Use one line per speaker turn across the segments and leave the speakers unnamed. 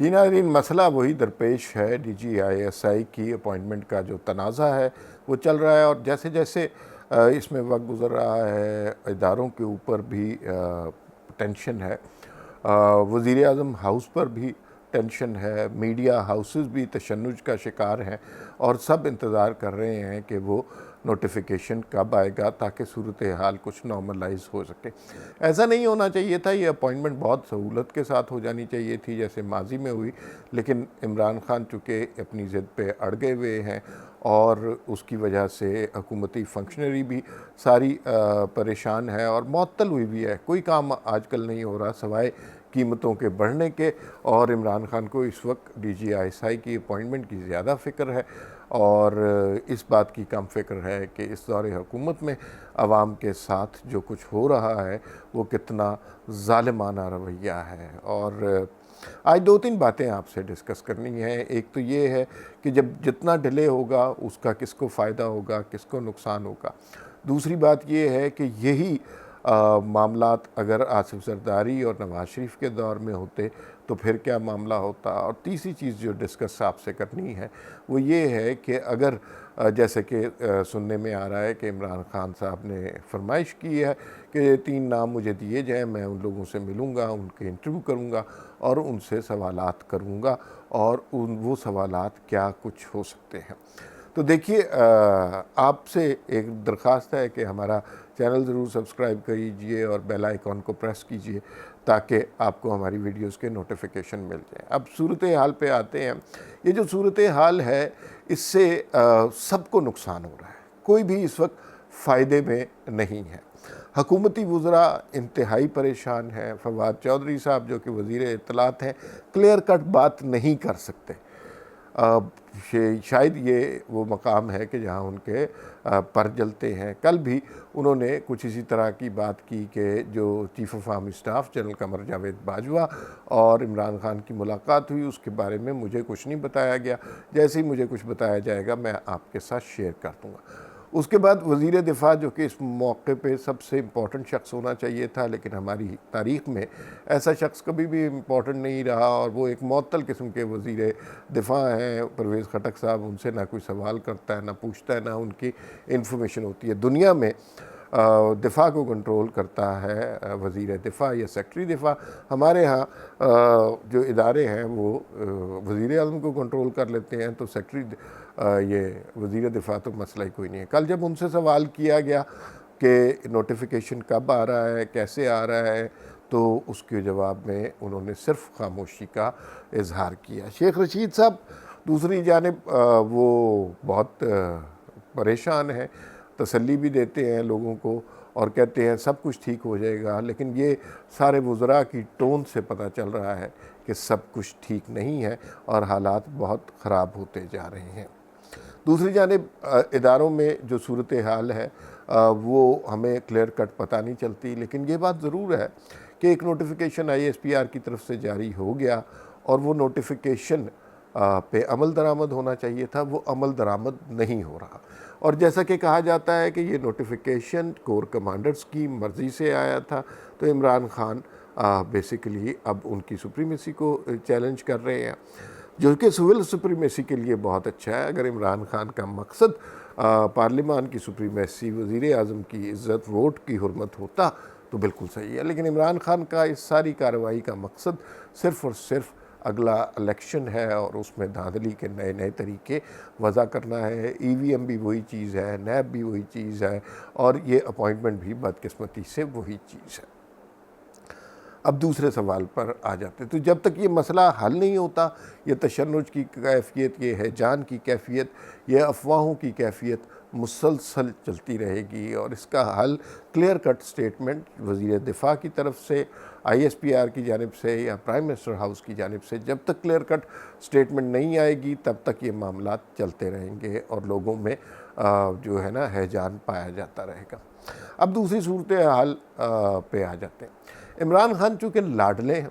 جی ناظرین، مسئلہ وہی درپیش ہے، ڈی جی آئی ایس آئی کی اپوائنٹمنٹ کا جو تنازع ہے وہ چل رہا ہے، اور جیسے جیسے اس میں وقت گزر رہا ہے اداروں کے اوپر بھی ٹینشن ہے، وزیر اعظم ہاؤس پر بھی ٹینشن ہے، میڈیا ہاؤسز بھی تشنج کا شکار ہیں، اور سب انتظار کر رہے ہیں کہ وہ نوٹیفیکیشن کب آئے گا تاکہ صورتحال کچھ نارملائز ہو سکے۔ ایسا نہیں ہونا چاہیے تھا، یہ اپوائنٹمنٹ بہت سہولت کے ساتھ ہو جانی چاہیے تھی جیسے ماضی میں ہوئی، لیکن عمران خان چونکہ اپنی ضد پہ اڑ گئے ہوئے ہیں، اور اس کی وجہ سے حکومتی فنکشنری بھی ساری پریشان ہے اور معطل ہوئی بھی ہے۔ کوئی کام آج کل نہیں ہو رہا سوائے قیمتوں کے بڑھنے کے، اور عمران خان کو اس وقت ڈی جی آئی ایس آئی کی اپوائنٹمنٹ کی زیادہ فکر ہے، اور اس بات کی کم فکر ہے کہ اس دور حکومت میں عوام کے ساتھ جو کچھ ہو رہا ہے وہ کتنا ظالمانہ رویہ ہے۔ اور آج دو تین باتیں آپ سے ڈسکس کرنی ہیں۔ ایک تو یہ ہے کہ جب جتنا ڈیلے ہوگا اس کا کس کو فائدہ ہوگا، کس کو نقصان ہوگا۔ دوسری بات یہ ہے کہ یہی معاملات اگر آصف زرداری اور نواز شریف کے دور میں ہوتے تو پھر کیا معاملہ ہوتا۔ اور تیسری چیز جو ڈسکس آپ سے کرنی ہے وہ یہ ہے کہ اگر جیسے کہ سننے میں آ رہا ہے کہ عمران خان صاحب نے فرمائش کی ہے کہ 3 نام مجھے دیے جائیں، میں ان لوگوں سے ملوں گا، ان کے انٹرویو کروں گا اور ان سے سوالات کروں گا، اور وہ سوالات کیا کچھ ہو سکتے ہیں۔ تو دیکھیے، آپ سے ایک درخواست ہے کہ ہمارا چینل ضرور سبسکرائب کیجئے اور بیل آئیکن کو پریس کیجئے تاکہ آپ کو ہماری ویڈیوز کے نوٹیفیکیشن مل جائیں۔ اب صورتحال پہ آتے ہیں۔ یہ جو صورتحال ہے اس سے سب کو نقصان ہو رہا ہے، کوئی بھی اس وقت فائدے میں نہیں ہے۔ حکومتی وزراء انتہائی پریشان ہیں۔ فواد چودھری صاحب جو کہ وزیر اطلاعات ہیں، کلیئر کٹ بات نہیں کر سکتے۔ شاید یہ وہ مقام ہے کہ جہاں ان کے پر جلتے ہیں۔ کل بھی انہوں نے کچھ اسی طرح کی بات کی کہ جو chief of army staff general Qamar Javed Bajwa اور عمران خان کی ملاقات ہوئی اس کے بارے میں مجھے کچھ نہیں بتایا گیا، جیسے ہی مجھے کچھ بتایا جائے گا میں آپ کے ساتھ شیئر کر دوں گا۔ اس کے بعد وزیر دفاع جو کہ اس موقع پہ سب سے امپورٹنٹ شخص ہونا چاہیے تھا، لیکن ہماری تاریخ میں ایسا شخص کبھی بھی امپورٹنٹ نہیں رہا، اور وہ ایک معطل قسم کے وزیر دفاع ہیں۔ پرویز خٹک صاحب ان سے نہ کوئی سوال کرتا ہے، نہ پوچھتا ہے، نہ ان کی انفارمیشن ہوتی ہے۔ دنیا میں دفاع کو کنٹرول کرتا ہے وزیر دفاع یا سیکٹری دفاع۔ ہمارے ہاں جو ادارے ہیں وہ وزیر اعظم کو کنٹرول کر لیتے ہیں، تو سیکٹری یہ وزیر دفاع تو مسئلہ ہی کوئی نہیں ہے۔ کل جب ان سے سوال کیا گیا کہ نوٹیفیکیشن کب آ رہا ہے، کیسے آ رہا ہے، تو اس کے جواب میں انہوں نے صرف خاموشی کا اظہار کیا۔ شیخ رشید صاحب دوسری جانب وہ بہت پریشان ہیں، تسلی بھی دیتے ہیں لوگوں کو اور کہتے ہیں سب کچھ ٹھیک ہو جائے گا، لیکن یہ سارے وزراء کی ٹون سے پتہ چل رہا ہے کہ سب کچھ ٹھیک نہیں ہے اور حالات بہت خراب ہوتے جا رہے ہیں۔ دوسری جانب اداروں میں جو صورتحال ہے وہ ہمیں کلیئر کٹ پتہ نہیں چلتی، لیکن یہ بات ضرور ہے کہ ایک notification I S P R کی طرف سے جاری ہو گیا، اور وہ نوٹیفیکیشن پہ عمل درآمد ہونا چاہیے تھا، وہ عمل درآمد نہیں ہو رہا۔ اور جیسا کہ کہا جاتا ہے کہ یہ نوٹیفیکیشن کور کمانڈرز کی مرضی سے آیا تھا، تو عمران خان بیسیکلی اب ان کی سپریمیسی کو چیلنج کر رہے ہیں، جو کہ سول سپریمیسی کے لیے بہت اچھا ہے۔ اگر عمران خان کا مقصد پارلیمان کی سپریمیسی، وزیر اعظم کی عزت، ووٹ کی حرمت ہوتا تو بالکل صحیح ہے، لیکن عمران خان کا اس ساری کارروائی کا مقصد صرف اور صرف اگلا الیکشن ہے، اور اس میں دھاندلی کے نئے نئے طریقے وضع کرنا ہے۔ ای وی ایم بھی وہی چیز ہے، نیب بھی وہی چیز ہے، اور یہ اپوائنٹمنٹ بھی بدقسمتی سے وہی چیز ہے۔ اب دوسرے سوال پر آ جاتے، تو جب تک یہ مسئلہ حل نہیں ہوتا، یہ تشنج کی کیفیت، یہ ہیجان کی کیفیت، یہ افواہوں کی کیفیت مسلسل چلتی رہے گی، اور اس کا حل کلیئر کٹ سٹیٹمنٹ وزیر دفاع کی طرف سے، آئی ایس پی آر کی جانب سے یا پرائم منسٹر ہاؤس کی جانب سے، جب تک کلیئر کٹ سٹیٹمنٹ نہیں آئے گی تب تک یہ معاملات چلتے رہیں گے، اور لوگوں میں جو ہے نا ہیجان پایا جاتا رہے گا۔ اب دوسری صورتحال پہ آ جاتے ہیں۔ عمران خان چونکہ لاڈلے ہیں،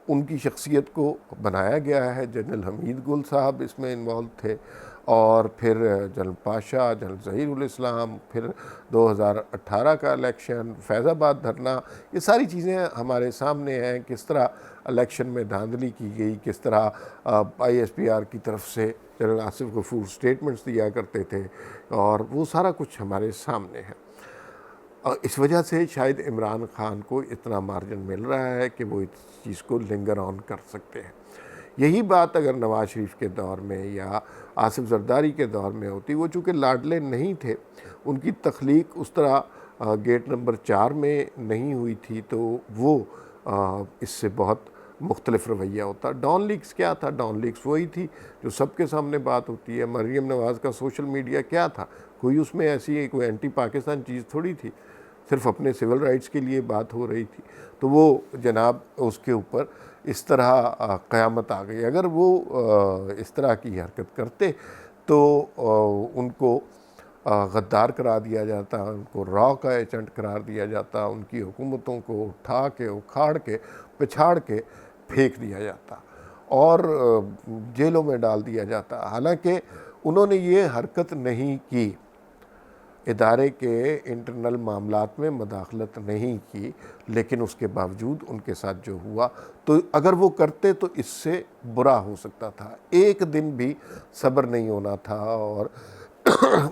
ان کی شخصیت کو بنایا گیا ہے، جنرل حمید گل صاحب اس میں انوالو تھے، اور پھر جنرل پاشا، جنرل ظہیر الاسلام، پھر 2018 کا الیکشن، فیض آباد دھرنا، یہ ساری چیزیں ہمارے سامنے ہیں، کس طرح الیکشن میں دھاندلی کی گئی، کس طرح آئی ایس پی آر کی طرف سے جنرل آصف غفور سٹیٹمنٹس دیا کرتے تھے، اور وہ سارا کچھ ہمارے سامنے ہے۔ اس وجہ سے شاید عمران خان کو اتنا مارجن مل رہا ہے کہ وہ اس چیز کو لنگر آن کر سکتے ہیں۔ یہی بات اگر نواز شریف کے دور میں یا آصف زرداری کے دور میں ہوتی، وہ چونکہ لاڈلے نہیں تھے، ان کی تخلیق اس طرح گیٹ نمبر 4 میں نہیں ہوئی تھی، تو وہ اس سے بہت مختلف رویہ ہوتا۔ ڈان لیکس کیا تھا؟ ڈان لیکس وہی تھی جو سب کے سامنے بات ہوتی ہے۔ مریم نواز کا سوشل میڈیا کیا تھا؟ کوئی اس میں ایسی کوئی اینٹی پاکستان چیز تھوڑی تھی، صرف اپنے سول رائٹس کے لیے بات ہو رہی تھی۔ تو وہ جناب اس کے اوپر اس طرح قیامت آ گئی۔ اگر وہ اس طرح کی حرکت کرتے تو ان کو غدار قرار دیا جاتا، ان کو را کا ایجنٹ قرار دیا جاتا، ان کی حکومتوں کو اٹھا کے اکھاڑ کے پچھاڑ کے پھینک دیا جاتا اور جیلوں میں ڈال دیا جاتا۔ حالانکہ انہوں نے یہ حرکت نہیں کی، ادارے کے انٹرنل معاملات میں مداخلت نہیں کی، لیکن اس کے باوجود ان کے ساتھ جو ہوا، تو اگر وہ کرتے تو اس سے برا ہو سکتا تھا۔ ایک دن بھی صبر نہیں ہونا تھا۔ اور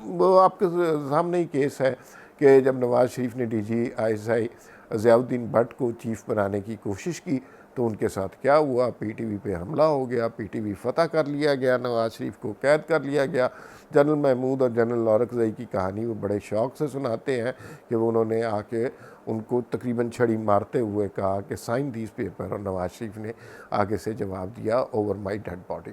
وہ آپ کے سامنے ہی کیس ہے کہ جب نواز شریف نے D G I S I Ziauddin Butt کو چیف بنانے کی کوشش کی تو ان کے ساتھ کیا ہوا؟ پی ٹی وی پہ حملہ ہو گیا، پی ٹی وی فتح کر لیا گیا، نواز شریف کو قید کر لیا گیا۔ جنرل محمود اور جنرل اورکزئی کی کہانی وہ بڑے شوق سے سناتے ہیں کہ وہ انہوں نے آ کے ان کو تقریباً چھڑی مارتے ہوئے کہا کہ سائن دیس پیپر، اور نواز شریف نے آگے سے جواب دیا اوور مائی ڈیڈ باڈی۔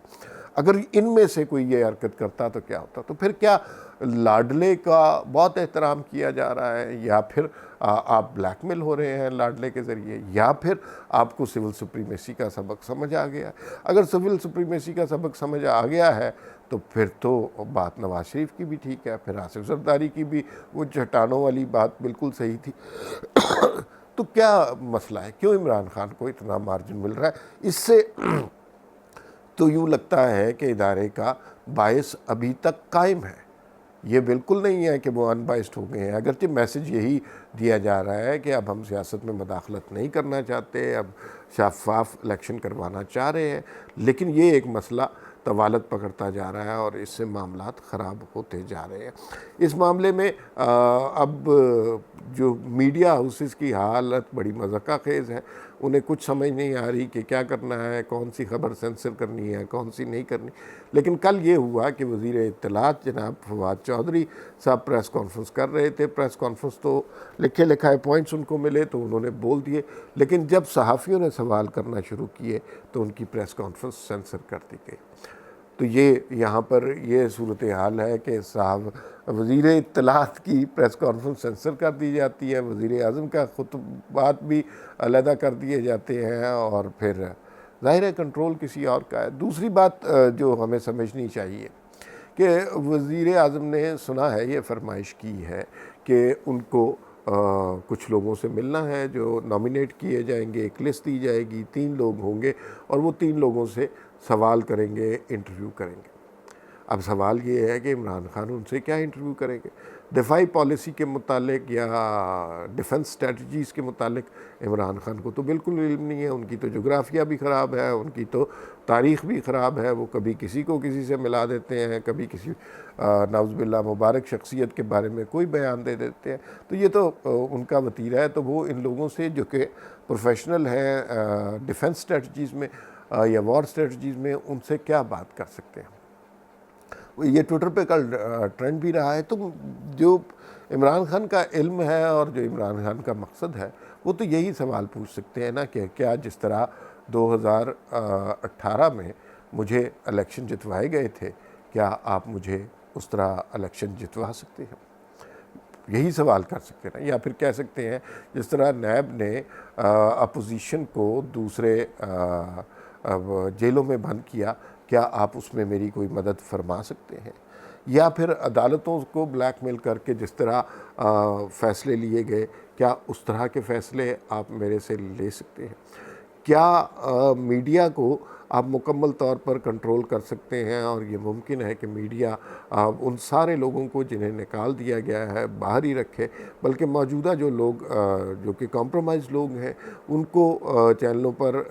اگر ان میں سے کوئی یہ حرکت کرتا تو کیا ہوتا؟ تو پھر کیا لاڈلے کا بہت احترام کیا جا رہا ہے، یا پھر آپ بلیک میل ہو رہے ہیں لاڈلے کے ذریعے، یا پھر آپ کو سول سپریمیسی کا سبق سمجھ آ گیا ہے؟ اگر سول سپریمیسی کا سبق سمجھ آ گیا ہے تو پھر تو بات نواز شریف کی بھی ٹھیک ہے، پھر آصف زرداری کی بھی وہ چٹانوں والی بات بالکل صحیح تھی۔ تو کیا مسئلہ ہے؟ کیوں عمران خان کو اتنا مارجن مل رہا ہے؟ اس سے تو یوں لگتا ہے کہ ادارے کا باعث ابھی تک قائم ہے۔ یہ بالکل نہیں ہے کہ وہ ان بائسڈ ہو گئے ہیں، اگرچہ میسج یہی دیا جا رہا ہے کہ اب ہم سیاست میں مداخلت نہیں کرنا چاہتے، اب شفاف الیکشن کروانا چاہ رہے ہیں، لیکن یہ ایک مسئلہ طوالت پکڑتا جا رہا ہے اور اس سے معاملات خراب ہوتے جا رہے ہیں۔ اس معاملے میں اب جو میڈیا ہاؤسز کی حالت بڑی مضحکہ خیز ہے، انہیں کچھ سمجھ نہیں آ رہی کہ کیا کرنا ہے، کون سی خبر سینسر کرنی ہے، کون سی نہیں کرنی۔ لیکن کل یہ ہوا کہ وزیر اطلاعات جناب فواد چودھری صاحب پریس کانفرنس کر رہے تھے۔ پریس کانفرنس تو لکھے لکھائے پوائنٹس ان کو ملے تو انہوں نے بول دیے، لیکن جب صحافیوں نے سوال کرنا شروع کیے تو ان کی پریس کانفرنس سینسر کر دی گئی۔ تو یہ یہاں پر یہ صورتحال ہے کہ صاحب وزیر اطلاعات کی پریس کانفرنس سینسر کر دی جاتی ہے، وزیر اعظم کا خطبات بھی علیحدہ کر دیے جاتے ہیں، اور پھر ظاہر ہے کنٹرول کسی اور کا ہے۔ دوسری بات جو ہمیں سمجھنی چاہیے کہ وزیر اعظم نے سنا ہے، یہ فرمائش کی ہے کہ ان کو کچھ لوگوں سے ملنا ہے جو نامینیٹ کیے جائیں گے، ایک لسٹ دی جائے گی، 3 لوگ ہوں گے اور وہ 3 لوگوں سے سوال کریں گے، انٹرویو کریں گے۔ اب سوال یہ ہے کہ عمران خان ان سے کیا انٹرویو کریں گے؟ دفاعی پالیسی کے متعلق یا ڈیفنس اسٹریٹجیز کے متعلق عمران خان کو تو بالکل علم نہیں ہے، ان کی تو جغرافیہ بھی خراب ہے، ان کی تو تاریخ بھی خراب ہے، وہ کبھی کسی کو کسی سے ملا دیتے ہیں، کبھی کسی نعوذ باللہ مبارک شخصیت کے بارے میں کوئی بیان دے دیتے ہیں۔ تو یہ تو ان کا وتیرہ ہے، تو وہ ان لوگوں سے جو کہ پروفیشنل ہیں ڈیفنس اسٹریٹجیز میں یا وار اسٹریٹجیز میں، ان سے کیا بات کر سکتے ہیں؟ یہ ٹویٹر پہ کل ٹرینڈ بھی رہا ہے۔ تو جو عمران خان کا علم ہے اور جو عمران خان کا مقصد ہے، وہ تو یہی سوال پوچھ سکتے ہیں نا کہ کیا جس طرح 2018 میں مجھے الیکشن جتوائے گئے تھے، کیا آپ مجھے اس طرح الیکشن جتوا سکتے ہیں؟ یہی سوال کر سکتے ہیں۔ یا پھر کہہ سکتے ہیں جس طرح نیب نے اپوزیشن کو دوسرے جیلوں میں بند کیا، کیا آپ اس میں میری کوئی مدد فرما سکتے ہیں؟ یا پھر عدالتوں کو بلیک میل کر کے جس طرح فیصلے لیے گئے، کیا اس طرح کے فیصلے آپ میرے سے لے سکتے ہیں؟ کیا میڈیا کو آپ مکمل طور پر کنٹرول کر سکتے ہیں، اور یہ ممکن ہے کہ میڈیا ان سارے لوگوں کو جنہیں نکال دیا گیا ہے باہر ہی رکھے، بلکہ موجودہ جو لوگ جو کہ کمپرومائز لوگ ہیں ان کو چینلوں پر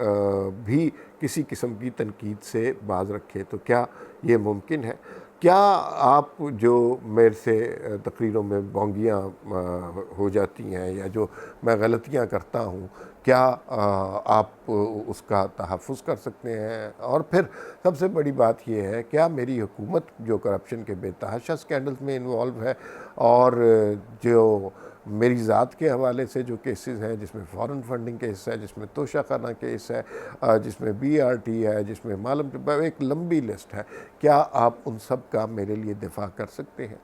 بھی کسی قسم کی تنقید سے باز رکھے۔ تو کیا یہ ممکن ہے؟ کیا آپ جو میرے سے تقریروں میں بونگیاں ہو جاتی ہیں یا جو میں غلطیاں کرتا ہوں، کیا آپ اس کا تحفظ کر سکتے ہیں؟ اور پھر سب سے بڑی بات یہ ہے، کیا میری حکومت جو کرپشن کے بے تحاشا سکینڈلز میں انوالو ہے، اور جو میری ذات کے حوالے سے جو کیسز ہیں، جس میں فارن فنڈنگ کیس ہے، جس میں توشہ خانہ کیس ہے، جس میں BRT ہے، جس میں ایک لمبی لسٹ ہے، کیا آپ ان سب کا میرے لیے دفاع کر سکتے ہیں؟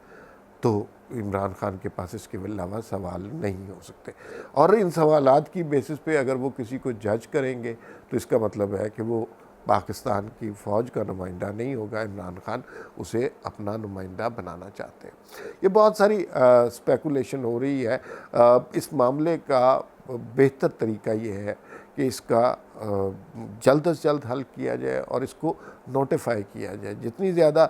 تو عمران خان کے پاس اس کے علاوہ سوال نہیں ہو سکتے، اور ان سوالات کی بیسس پہ اگر وہ کسی کو جج کریں گے تو اس کا مطلب ہے کہ وہ پاکستان کی فوج کا نمائندہ نہیں ہوگا، عمران خان اسے اپنا نمائندہ بنانا چاہتے ہیں۔ یہ بہت ساری اسپیکولیشن ہو رہی ہے۔ اس معاملے کا بہتر طریقہ یہ ہے کہ اس کا جلد از جلد حل کیا جائے اور اس کو نوٹیفائی کیا جائے۔ جتنی زیادہ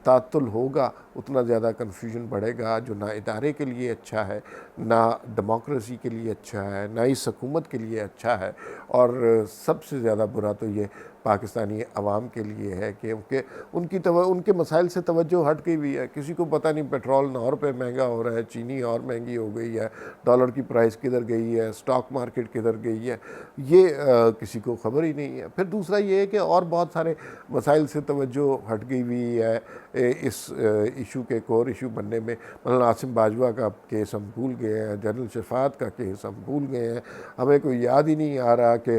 تعطل ہوگا اتنا زیادہ کنفیوژن بڑھے گا، جو نہ ادارے کے لیے اچھا ہے، نہ ڈیموکریسی کے لیے اچھا ہے، نہ اس حکومت کے لیے اچھا ہے، اور سب سے زیادہ برا تو یہ پاکستانی عوام کے لیے ہے کہ ان کے مسائل سے توجہ ہٹ گئی ہوئی ہے۔ کسی کو پتہ نہیں پیٹرول 9 روپے مہنگا ہو رہا ہے، چینی اور مہنگی ہو گئی ہے، ڈالر کی پرائس کدھر گئی ہے، سٹاک مارکیٹ کدھر گئی ہے، یہ کسی کو خبر ہی نہیں ہے۔ پھر دوسرا یہ ہے کہ اور بہت سارے مسائل سے توجہ ہٹ گئی ہوئی ہے اس ایشو کے کور ایشو بننے میں۔ مولانا عاصم باجوہ کا کیس ہم بھول گئے ہیں، جنرل شفاعت کا کیس ہم بھول گئے ہیں، ہمیں کوئی یاد ہی نہیں آ رہا کہ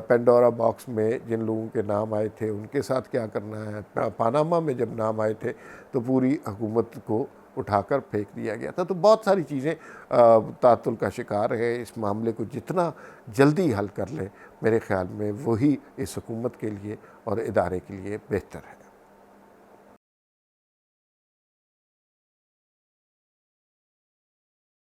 پینڈورا باکس میں جن لوگوں کے نام آئے تھے ان کے ساتھ کیا کرنا ہے۔ پاناما میں جب نام آئے تھے تو پوری حکومت کو اٹھا کر پھینک دیا گیا تھا۔ تو بہت ساری چیزیں تعطل کا شکار ہے۔ اس معاملے کو جتنا جلدی حل کر لے، میرے خیال میں وہی اس حکومت کے لیے اور ادارے کے لیے بہتر ہے۔